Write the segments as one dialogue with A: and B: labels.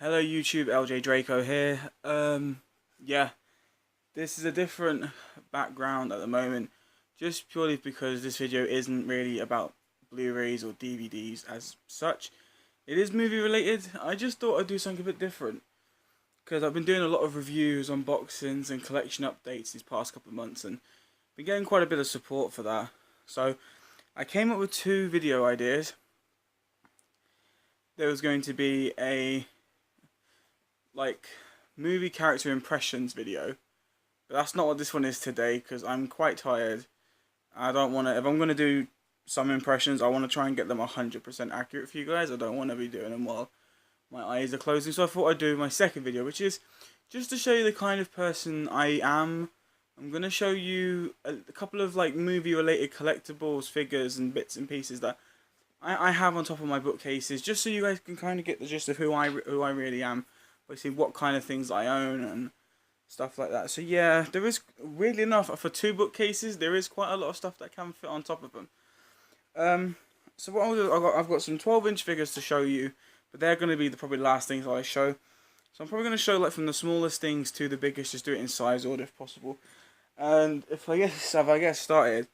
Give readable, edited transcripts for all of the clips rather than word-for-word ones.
A: Hello YouTube, LJ Draco here. Yeah, this is a different background at the moment, just purely because this video isn't really about Blu-rays or DVDs as such. It is movie related. I just thought I'd do something a bit different, because I've been doing a lot of reviews, unboxings and collection updates these past couple of months and been getting quite a bit of support for that. So I came up with two video ideas. There was going to be a movie character impressions video, but that's not what this one is today because I'm quite tired. I don't want to, if I'm going to do some impressions, I want to try and get them 100% accurate for you guys. I don't want to be doing them while my eyes are closing, so I thought I'd do my second video, which is just to show you the kind of person I am. I'm going to show you a couple of movie related collectibles, figures and bits and pieces that I have on top of my bookcases, just so you guys can kind of get the gist of who I really am. Basically what kind of things I own and stuff like that. So yeah, there is, weirdly enough, for two bookcases, there is quite a lot of stuff that can fit on top of them. So what I'll do, I've got some 12-inch figures to show you, but they're going to be probably the last things I show. So I'm probably going to show from the smallest things to the biggest, just do it in size order if possible. And if I get started,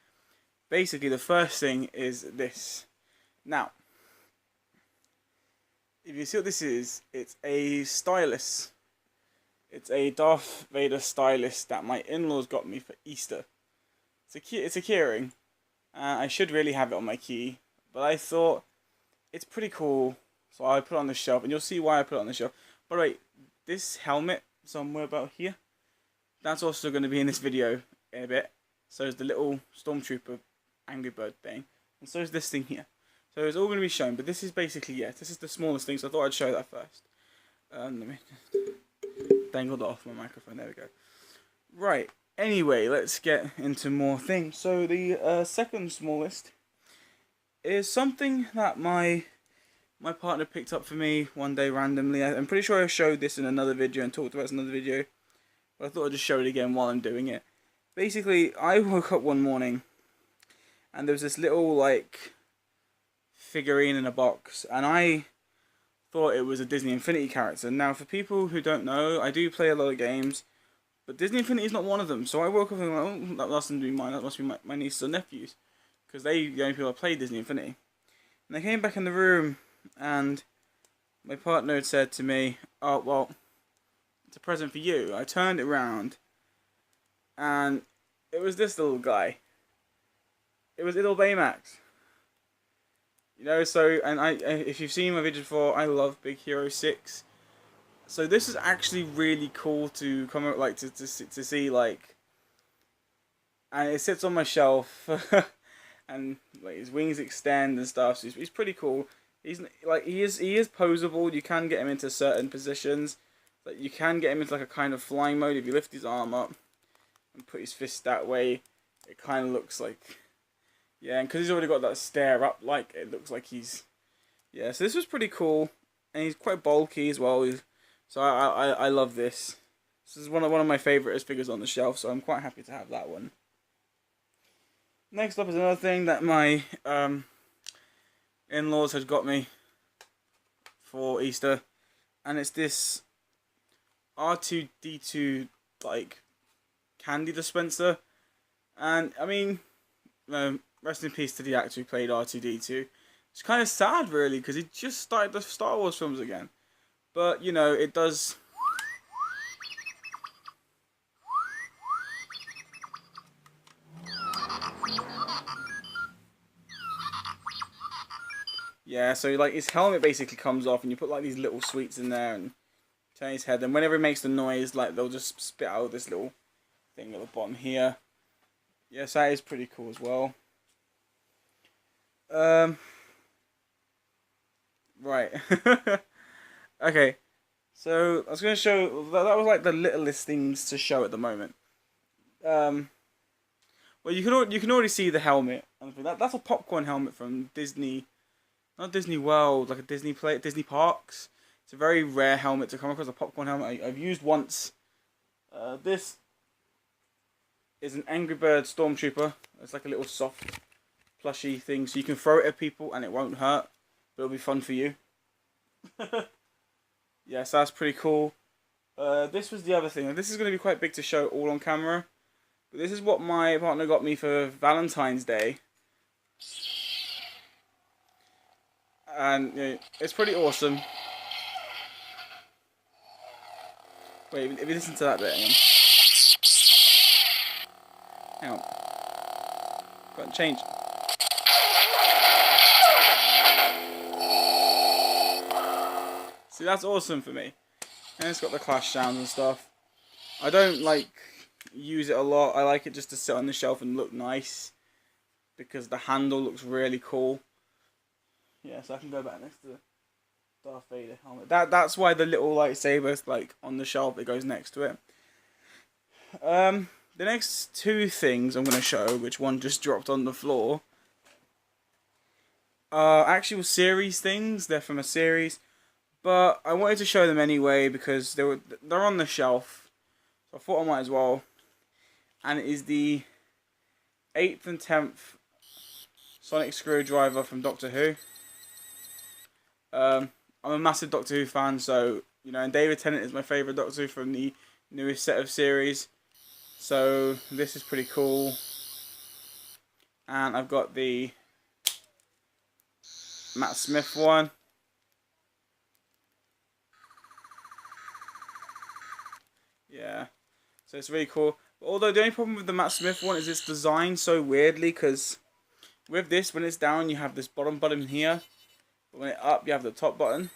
A: basically the first thing is this. Now, if you see what this is, it's a stylus. It's a Darth Vader stylus that my in-laws got me for Easter. It's a keyring. I should really have it on my key, but I thought it's pretty cool, so I put it on the shelf, and you'll see why I put it on the shelf. By the way, this helmet somewhere about here, that's also going to be in this video in a bit. So is the little Stormtrooper Angry Bird thing, and so is this thing here. So it's all going to be shown, but this is basically, yeah, this is the smallest thing, so I thought I'd show that first. Let me dangle that off my microphone, there we go. Right, anyway, let's get into more things. So the second smallest is something that my partner picked up for me one day randomly. I'm pretty sure I showed this in another video and talked about it in another video, but I thought I'd just show it again while I'm doing it. Basically, I woke up one morning, and there was this little, figurine in a box, and I thought it was a Disney Infinity character. Now, for people who don't know, I do play a lot of games, but Disney Infinity is not one of them. So I woke up and went, oh, that must be mine. That must be my nieces or nephews, because they the only people that play Disney Infinity. And I came back in the room, and my partner had said to me, "Oh well, it's a present for you." I turned it around, and it was this little guy. It was little Baymax. You know, so, and if you've seen my video before, I love Big Hero 6. So this is actually really cool to come out, to see, and it sits on my shelf, and his wings extend and stuff. So he's pretty cool. He is posable. You can get him into certain positions. You can get him into a kind of flying mode if you lift his arm up and put his fist that way. It kind of looks like. Yeah, and because he's already got that stare up, it looks like he's... Yeah, so this was pretty cool. And he's quite bulky as well. So I love this. This is one of my favourite figures on the shelf, so I'm quite happy to have that one. Next up is another thing that my in-laws had got me for Easter. And it's this R2-D2, candy dispenser. And, I mean... rest in peace to the actor who played R2-D2. It's kind of sad, really, because he just started the Star Wars films again. But, you know, it does... Yeah, so, his helmet basically comes off, and you put, these little sweets in there, and turn his head, and whenever it makes the noise, they'll just spit out this little thing at the bottom here. Yes, that is pretty cool as well. Right. Okay. So I was going to show that was the littlest things to show at the moment. Well, you can already see the helmet. That's a popcorn helmet from Disney, not Disney World, a Disney Parks. It's a very rare helmet to come across, a popcorn helmet. I've used once. This is an Angry Bird Stormtrooper. It's like a little soft plushy thing, so you can throw it at people and it won't hurt, but it'll be fun for you. Yes, that's pretty cool. This was the other thing. This is going to be quite big to show all on camera. But this is what my partner got me for Valentine's Day. And you know, it's pretty awesome. Wait, if you listen to that bit, hang on. Got to change. See, that's awesome for me. And it's got the clash sounds and stuff. I don't like use it a lot. I like it just to sit on the shelf and look nice, because the handle looks really cool. Yeah, so I can go back next to the Darth Vader helmet. That's why the little lightsaber's like on the shelf that goes next to it. The next two things I'm going to show, which one just dropped on the floor, are actual series things. They're from a series, but I wanted to show them anyway because they're on the shelf, so I thought I might as well. And it is the 8th and 10th sonic screwdriver from Doctor Who. I'm a massive Doctor Who fan, so you know, and David Tennant is my favourite Doctor Who from the newest set of series. So this is pretty cool. And I've got the Matt Smith one. Yeah, so it's really cool. Although the only problem with the Matt Smith one is it's designed so weirdly, because with this, when it's down, you have this bottom button here. But when it's up, you have the top button.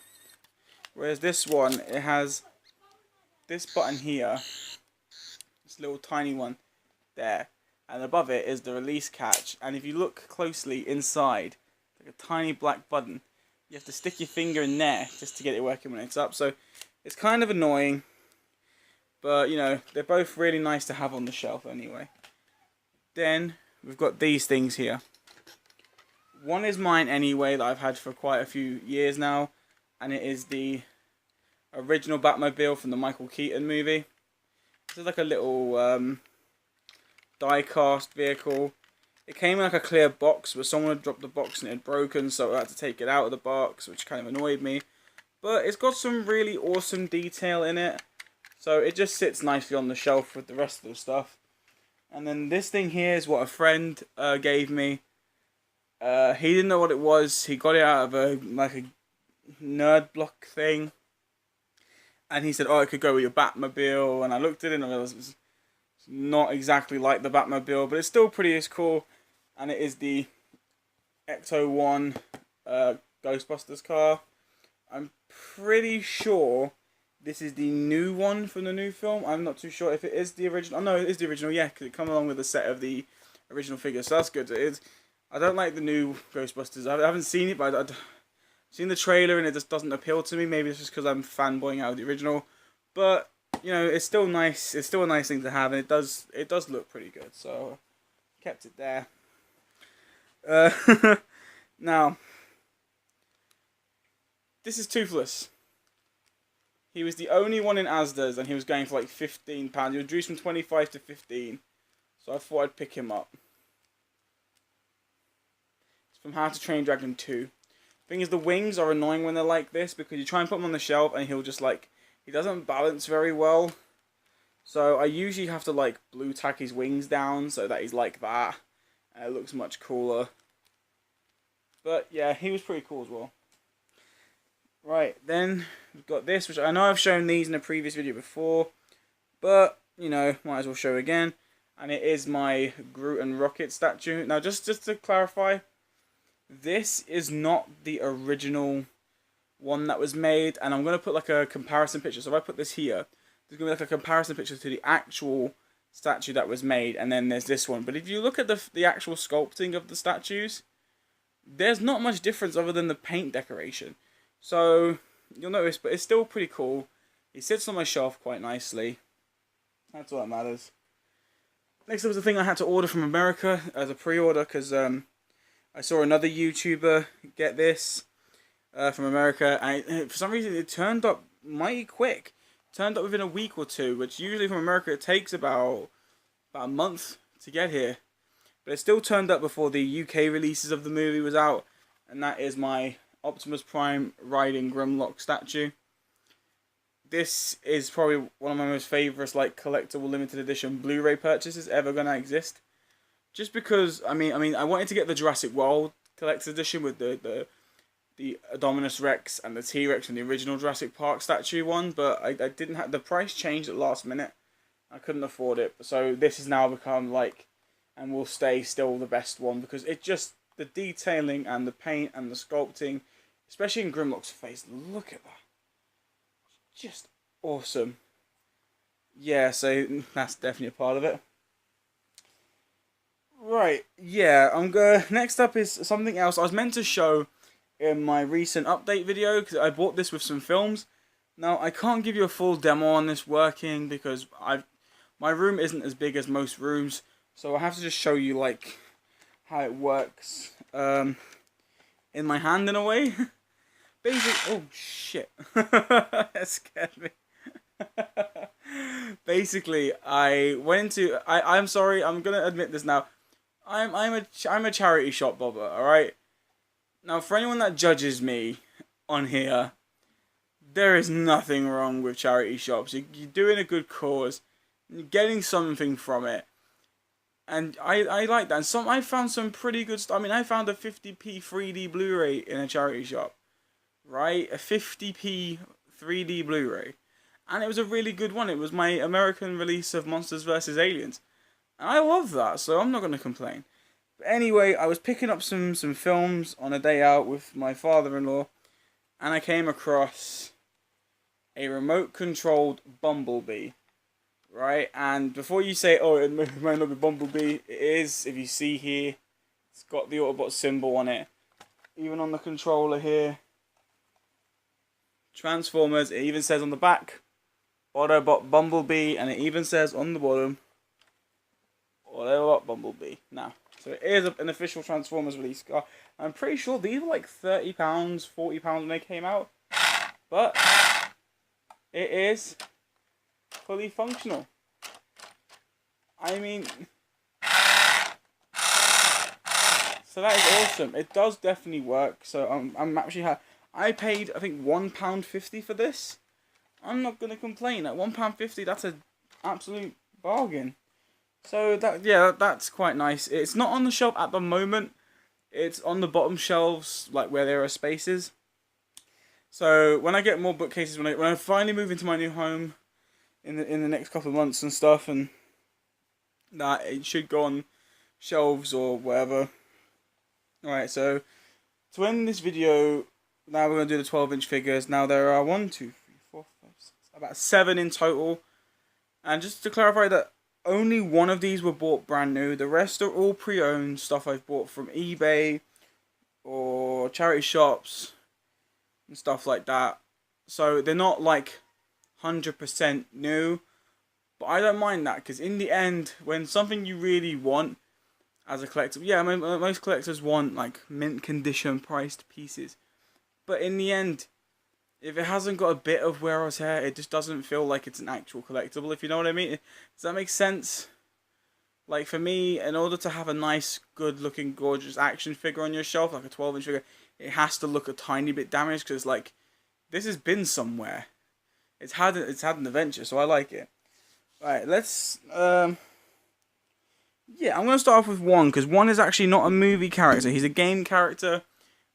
A: Whereas this one, it has this button here. This little tiny one there. And above it is the release catch. And if you look closely inside, like a tiny black button. You have to stick your finger in there just to get it working when it's up. So it's kind of annoying. But, you know, they're both really nice to have on the shelf anyway. Then, we've got these things here. One is mine anyway, that I've had for quite a few years now. And it is the original Batmobile from the Michael Keaton movie. This is like a little die-cast vehicle. It came in like a clear box, but someone had dropped the box and it had broken, so I had to take it out of the box, which kind of annoyed me. But it's got some really awesome detail in it. So it just sits nicely on the shelf with the rest of the stuff. And then this thing here is what a friend gave me. He didn't know what it was. He got it out of a nerd block thing. And he said, oh, it could go with your Batmobile. And I looked at it and I realized it was not exactly like the Batmobile, but it's still pretty cool. And it is the X-01 Ghostbusters car. I'm pretty sure this is the new one from the new film. I'm not too sure if it is the original. Oh, no, it is the original, yeah, because it comes along with a set of the original figures, so that's good. It is. I don't like the new Ghostbusters. I haven't seen it, but I've seen the trailer and it just doesn't appeal to me. Maybe it's just because I'm fanboying out of the original. But, you know, it's still nice. It's still a nice thing to have, and it does look pretty good, so kept it there. Now, this is Toothless. He was the only one in Asda's, and he was going for like £15. He was reduced from 25 to 15, so I thought I'd pick him up. It's from How to Train Your Dragon 2. Thing is, the wings are annoying when they're like this, because you try and put him on the shelf, and he'll just like, he doesn't balance very well. So I usually have to like blue tack his wings down so that he's like that, and it looks much cooler. But yeah, he was pretty cool as well. Right, then we've got this, which I know I've shown these in a previous video before, but, you know, might as well show again. And it is my Groot and Rocket statue. Now, just to clarify, this is not the original one that was made, and I'm going to put like a comparison picture. So if I put this here, there's going to be like a comparison picture to the actual statue that was made, and then there's this one. But if you look at the actual sculpting of the statues, there's not much difference other than the paint decoration. So, you'll notice, but it's still pretty cool. He sits on my shelf quite nicely. That's all that matters. Next up was the thing I had to order from America as a pre-order, because I saw another YouTuber get this from America, and for some reason it turned up mighty quick. It turned up within a week or two, which usually from America it takes about a month to get here. But it still turned up before the UK releases of the movie was out, and that is my Optimus Prime riding Grimlock statue. this is probably one of my most favourite like collectible limited edition Blu-ray purchases ever gonna exist. Just because I wanted to get the Jurassic World collector's edition with the Dominus Rex and the T-Rex from the original Jurassic Park statue one, but I didn't have the price changed at last minute. I couldn't afford it, so this has now become like, and will stay still the best one because it just the detailing and the paint and the sculpting, especially in Grimlock's face. Look at that, just awesome. Yeah, so that's definitely a part of it. Right, yeah, I'm going. Next up is something else I was meant to show in my recent update video because I bought this with some films. Now I can't give you a full demo on this working because my room isn't as big as most rooms, so I have to just show you like how it works in my hand in a way. Basically, oh shit, that scared me. Basically, I went into I'm sorry, I'm gonna admit this now. I'm a charity shop bobber, alright? Now, for anyone that judges me on here, there is nothing wrong with charity shops. You're doing a good cause, you're getting something from it, and I like that. And I found some pretty good stuff. I mean, I found a 50p 3D Blu-ray in a charity shop, right? A 50p 3D Blu-ray, and it was a really good one. It was my American release of Monsters vs. Aliens. And I love that, so I'm not going to complain. But anyway, I was picking up some films on a day out with my father-in-law, and I came across a remote-controlled Bumblebee, right? And before you say, oh, it might not be Bumblebee, it is. If you see here, it's got the Autobot symbol on it. Even on the controller here, Transformers, it even says on the back, Autobot Bumblebee, and it even says on the bottom, Autobot Bumblebee. Now, so it is an official Transformers release car. I'm pretty sure these were like £30, £40 when they came out. But it is fully functional. I mean, so that is awesome. It does definitely work. So I'm actually I paid I think £1.50 for this. I'm not gonna complain. At £1.50, that's an absolute bargain. So that's quite nice. It's not on the shelf at the moment. It's on the bottom shelves, like where there are spaces. So when I get more bookcases, when I finally move into my new home, in the next couple of months and stuff, and that it should go on shelves or wherever. All right, so to end this video, now we're gonna do the 12-inch figures. Now there are 1, 2, 3, 4, 5, 6, about 7 in total, and just to clarify that. Only one of these were bought brand new. The rest are all pre-owned stuff I've bought from eBay or charity shops and stuff like that. So they're not like 100% new. But I don't mind that because in the end, when something you really want as a collector, yeah, I mean, most collectors want like mint condition priced pieces. But in the end, if it hasn't got a bit of wear or tear, it just doesn't feel like it's an actual collectible, if you know what I mean. Does that make sense? Like, for me, in order to have a nice, good-looking, gorgeous action figure on your shelf, like a 12-inch figure, it has to look a tiny bit damaged, because, like, this has been somewhere. It's had an adventure, so I like it. Right, let's, yeah, I'm going to start off with one, because one is actually not a movie character. He's a game character.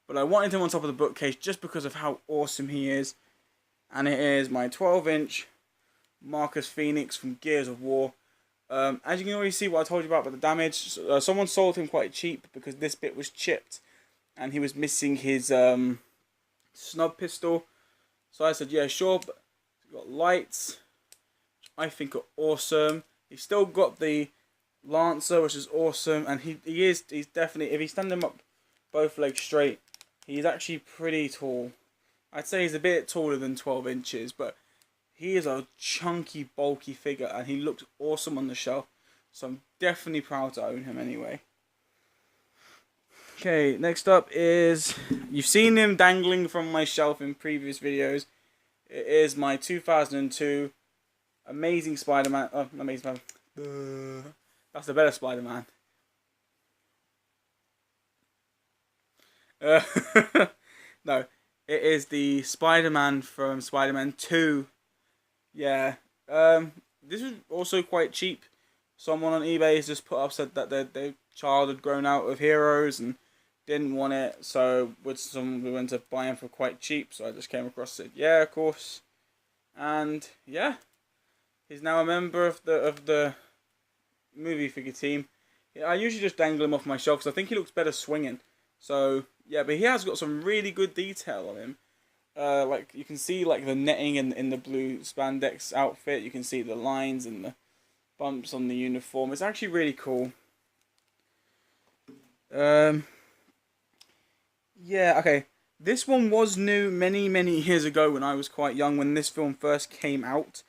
A: But I wanted him on top of the bookcase just because of how awesome he is. And it is my 12-inch Marcus Phoenix from Gears of War. As you can already see what I told you about the damage. Someone sold him quite cheap because this bit was chipped. And he was missing his snub pistol. So I said, yeah, sure. But he's got lights, which I think are awesome. He's still got the Lancer, which is awesome. And he's definitely, if he's standing up both legs straight, he's actually pretty tall. I'd say he's a bit taller than 12 inches, but he is a chunky, bulky figure, and he looks awesome on the shelf. So I'm definitely proud to own him anyway. Okay, next up is, you've seen him dangling from my shelf in previous videos. It is my 2002 Amazing Spider-Man. Oh, Amazing Spider-Man. That's the better Spider-Man. No, it is the Spider-Man from Spider-Man 2 Yeah. This was also quite cheap. Someone on eBay has just put up said that their child had grown out of heroes and didn't want it, so we went to buy him for quite cheap. So I just came across it. Yeah, of course. And yeah, he's now a member of the movie figure team. Yeah, I usually just dangle him off my shelf because I think he looks better swinging. So yeah, but he has got some really good detail on him. Like you can see like the netting in the blue spandex outfit. You can see the lines and the bumps on the uniform. It's actually really cool. Yeah, okay. This one was new many years ago when I was quite young when this film first came out.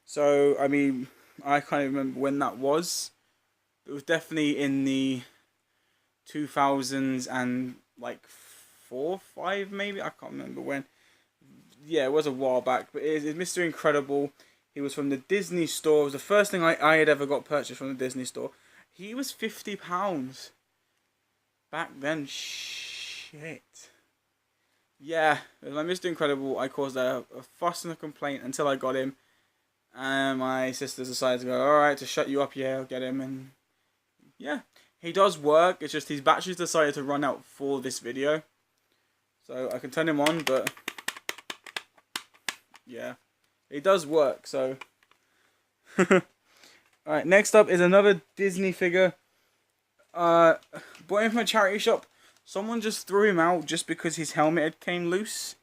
A: So I mean, I can't even remember when that was. It was definitely in the 2000s and like 4, 5 maybe. I can't remember when. Yeah, it was a while back, but it's Mr. Incredible. He was from the Disney store. It was the first thing I had ever got purchased from the Disney store. He was £50 back then. Shit. Yeah, with my Mr. Incredible, I caused a fuss and a complaint until I got him. And my sisters decided to go, alright, to shut you up, yeah, I'll get him. And yeah, he does work. It's just his batteries decided to run out for this video. So I can turn him on, but yeah, it does work. So alright, next up is another Disney figure. Bought him from a charity shop. Someone just threw him out just because his helmet came loose,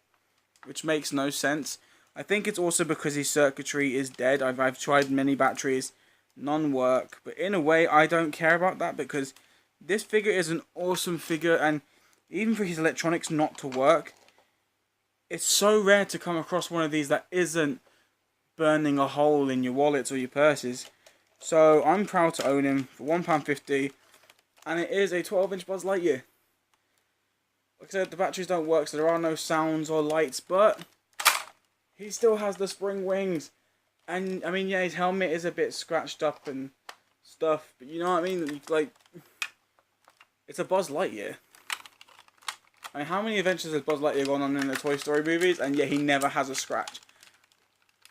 A: which makes no sense. I think it's also because his circuitry is dead. I've tried many batteries, none work. But in a way, I don't care about that because this figure is an awesome figure, and even for his electronics not to work, it's so rare to come across one of these that isn't burning a hole in your wallets or your purses. So I'm proud to own him for £1.50, and it is a 12-inch Buzz Lightyear. Like I said, the batteries don't work, so there are no sounds or lights, but he still has the spring wings. And, I mean, yeah, his helmet is a bit scratched up and stuff, but you know what I mean? Like, it's a Buzz Lightyear. I mean, how many adventures has Buzz Lightyear gone on in the Toy Story movies, and yet he never has a scratch?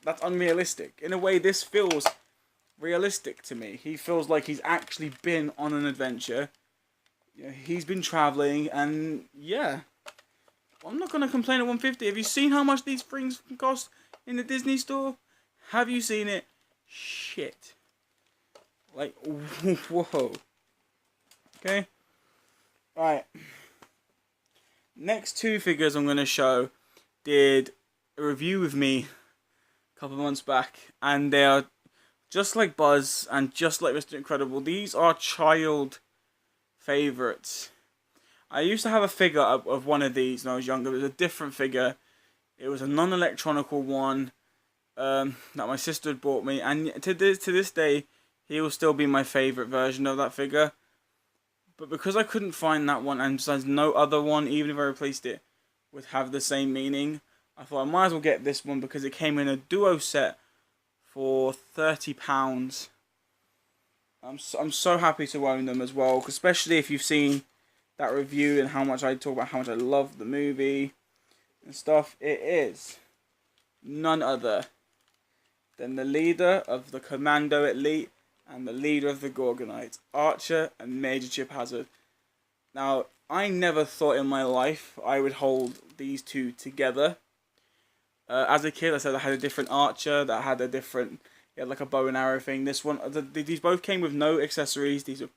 A: That's unrealistic. In a way, this feels realistic to me. He feels like he's actually been on an adventure. Yeah, he's been traveling, and yeah, I'm not gonna complain at 150. Have you seen how much these things cost in the Disney store? Have you seen it? Shit. Like, whoa. Okay. Alright. Next two figures I'm gonna show did a review with me a couple of months back, and they are just like Buzz and just like Mr. Incredible. These are child favourites. I used to have a figure of one of these when I was younger. It was a different figure. It was a non-electronical one that my sister had bought me, and to this day, he will still be my favourite version of that figure. But because I couldn't find that one, and besides no other one, even if I replaced it, would have the same meaning, I thought I might as well get this one because it came in a duo set for £30. I'm so happy to own them as well, especially if you've seen that review and how much I talk about how much I love the movie and stuff. It is none other than the leader of the Commando Elite and the leader of the Gorgonites, Archer and Major Chip Hazard. Now, I never thought in my life I would hold these two together. As a kid, I said I had a different Archer that had a different, like a bow and arrow thing. This one, these both came with no accessories. These are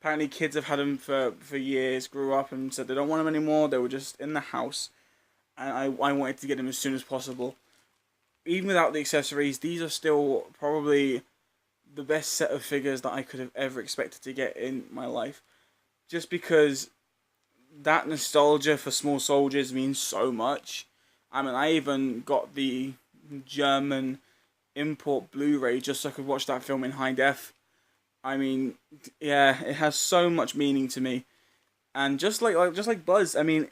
A: apparently kids have had them for years, grew up and said they don't want them anymore. They were just in the house, and I wanted to get them as soon as possible. Even without the accessories, these are still probably the best set of figures that I could have ever expected to get in my life. Just because that nostalgia for small soldiers means so much. I mean, I even got the German import Blu-ray just so I could watch that film in high def. I mean, yeah, it has so much meaning to me. And just like Buzz, I mean,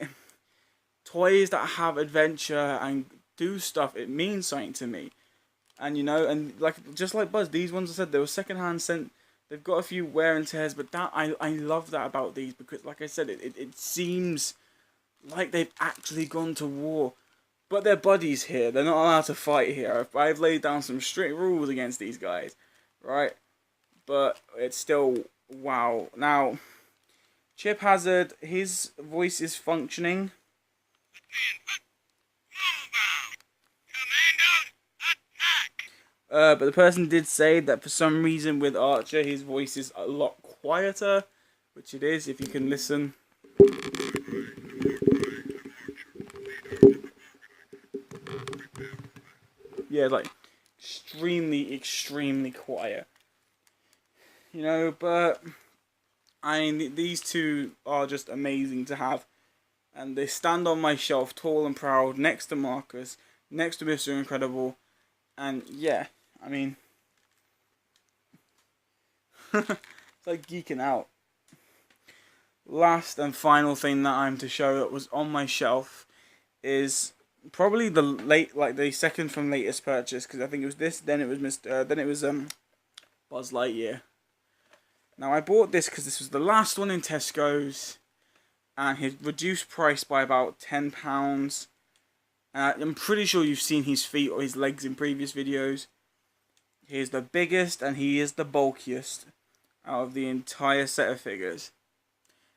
A: toys that have adventure and do stuff, it means something to me. And you know, and like just like Buzz, these ones I said they were secondhand sent. They've got a few wear and tears, but that I love that about these because, like I said, it seems like they've actually gone to war But they're buddies here. They're not allowed to fight here. I've laid down some strict rules against these guys, right? But it's still wow. Now, Chip Hazard, his voice is functioning. But the person did say that for some reason with Archer, his voice is a lot quieter, which it is if you can listen. Yeah, like extremely quiet. You know, but I mean, these two are just amazing to have. And they stand on my shelf tall and proud next to Marcus, next to Mr. Incredible. And yeah, I mean, it's like geeking out. Last and final thing that I'm to show that was on my shelf is probably the second from latest purchase, because I think it was this, then it was Buzz Lightyear. Now I bought this because this was the last one in Tesco's, and he's reduced price by about £10. I'm pretty sure you've seen his feet or his legs in previous videos. He is the biggest and he is the bulkiest out of the entire set of figures.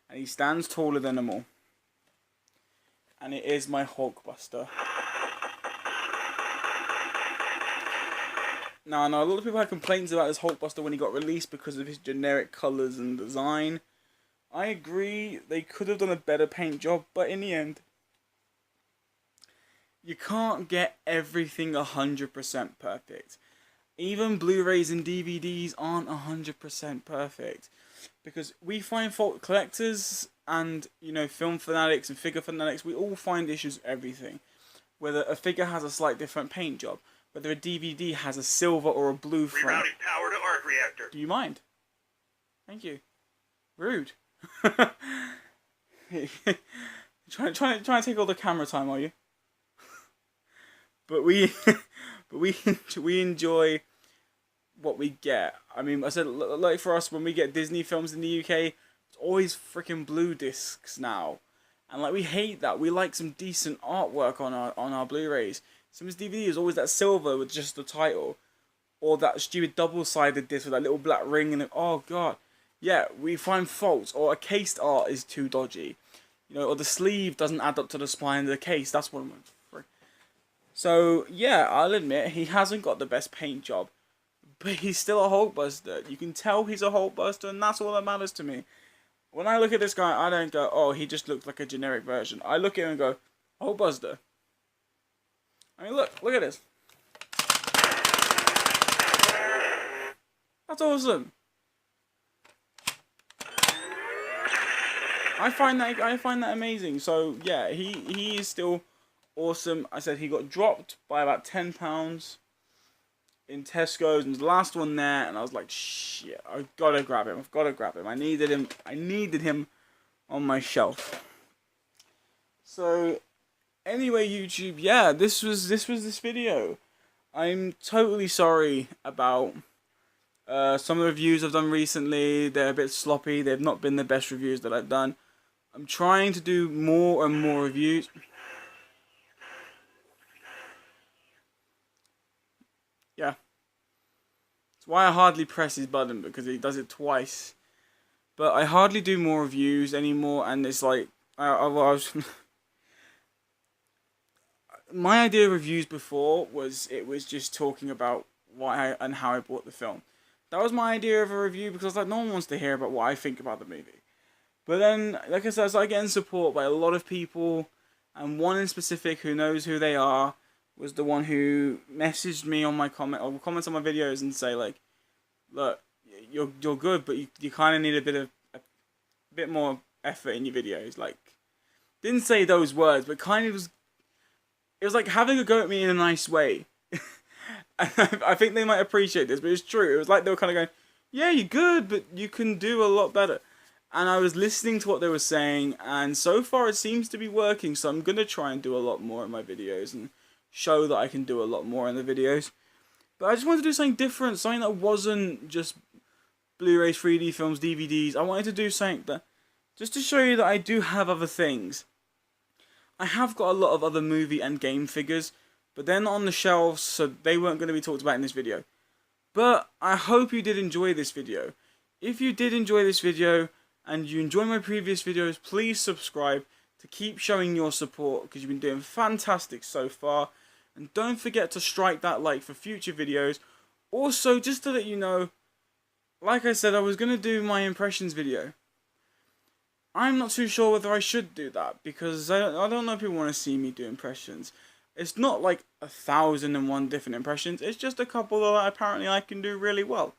A: And he stands taller than them all. And it is my Hulkbuster. Now, I know a lot of people had complaints about this Hulkbuster when he got released because of his generic colours and design. I agree, they could have done a better paint job, but in the end, you can't get everything 100% perfect. Even Blu-rays and DVDs aren't 100% perfect. Because we find fault, collectors and, you know, film fanatics and figure fanatics, we all find issues with everything. Whether a figure has a slight different paint job, whether a DVD has a silver or a blue front.
B: Rerouting power to arc reactor.
A: Do you mind? Thank you. Rude. trying to take all the camera time, are you? But we enjoy what we get. I mean, I said, like for us, when we get Disney films in the UK, it's always freaking blue discs now, and like we hate that. We like some decent artwork on our Blu-rays. Some of his DVD is always that silver with just the title, or that stupid double-sided disc with that little black ring in it. Oh god, yeah, we find faults, or a cased art is too dodgy, you know, or the sleeve doesn't add up to the spine of the case. That's one of them. So yeah, I'll admit he hasn't got the best paint job, but he's still a Hulkbuster. You can tell he's a Hulkbuster, and that's all that matters to me. When I look at this guy, I don't go, oh, he just looks like a generic version. I look at him and go, Hulkbuster. I mean, look at this. That's awesome. I find that amazing. So yeah, he is still awesome. I said he got dropped by about £10 in Tesco's, and the last one there, and I was like, shit, I've got to grab him. I needed him on my shelf. So anyway, YouTube, yeah, this was this video. I'm totally sorry about some of the reviews I've done recently. They're a bit sloppy. They've not been the best reviews that I've done. I'm trying to do more and more reviews. Yeah. That's why I hardly press his button, because he does it twice. But I hardly do more reviews anymore, and it's like, I was... My idea of reviews before was, it was just talking about why and how I bought the film. That was my idea of a review, because I was like, no one wants to hear about what I think about the movie. But then, like I said, I started getting support by a lot of people, and one in specific who knows who they are was the one who messaged me on my comments on my videos and say, like, look, you're good, but you kind of need a bit more effort in your videos. Like, didn't say those words, but kind of it was like having a go at me in a nice way. And I think they might appreciate this, but it's true. It was like they were kind of going, yeah, you're good, but you can do a lot better. And I was listening to what they were saying, and so far it seems to be working, so I'm going to try and do a lot more in my videos and show that I can do a lot more in the videos. But I just wanted to do something different, something that wasn't just Blu-rays, 3D films, DVDs. I wanted to do something that, just to show you that I do have other things. I have got a lot of other movie and game figures, but they're not on the shelves, so they weren't going to be talked about in this video. But I hope you did enjoy this video. If you did enjoy this video, and you enjoy my previous videos, please subscribe to keep showing your support, because you've been doing fantastic so far. And don't forget to strike that like for future videos. Also, just to let you know, like I said, I was going to do my impressions video. I'm not too sure whether I should do that, because I don't know if people want to see me do impressions. It's not like 1,001 different impressions, it's just a couple that apparently I can do really well.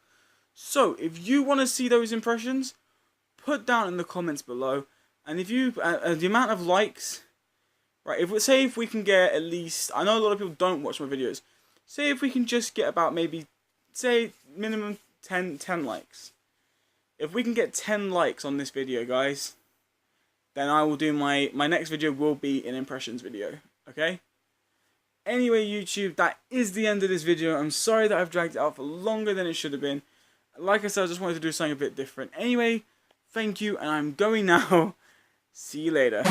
A: So, if you want to see those impressions, put down in the comments below. And if you, the amount of likes, right, say if we can get at least, I know a lot of people don't watch my videos, say if we can just get about maybe, say minimum 10 likes. If we can get 10 likes on this video, guys, then I will do my next video will be an impressions video, okay? Anyway, YouTube, that is the end of this video. I'm sorry that I've dragged it out for longer than it should have been. Like I said, I just wanted to do something a bit different. Anyway, thank you, and I'm going now. See you later.